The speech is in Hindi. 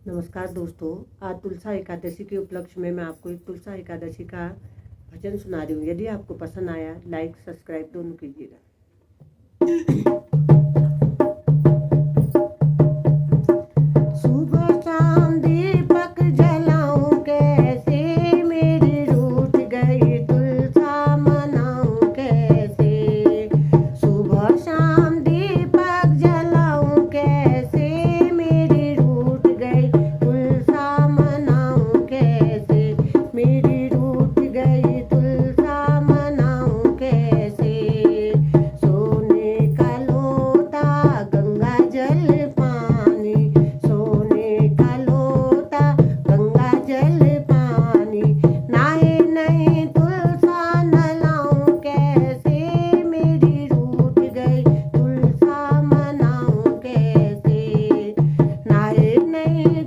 नमस्कार दोस्तों। आज तुलसा एकादशी के उपलक्ष्य में मैं आपको एक तुलसा एकादशी का भजन सुना रही हूँ। यदि आपको पसंद आया लाइक सब्सक्राइब दोनों कीजिएगा। सुबह शाम दीपक जलाऊं कैसे, मेरी रूठ गई तुलसा मनाऊं कैसे। सुबह शाम दीपक जलाऊं कैसे, मेरी रूठ गई तुलसा मनाऊं कैसे। मेरी रूठ गई तुलसा मनाऊं कैसे। सोने का लोटा गंगा जल पानी, सोने का लोटा गंगा जल पानी। नाहे नहीं तुलसा नलाऊं कैसे, मेरी रूठ गई तुलसा मनाऊं कैसे। नाहे नहीं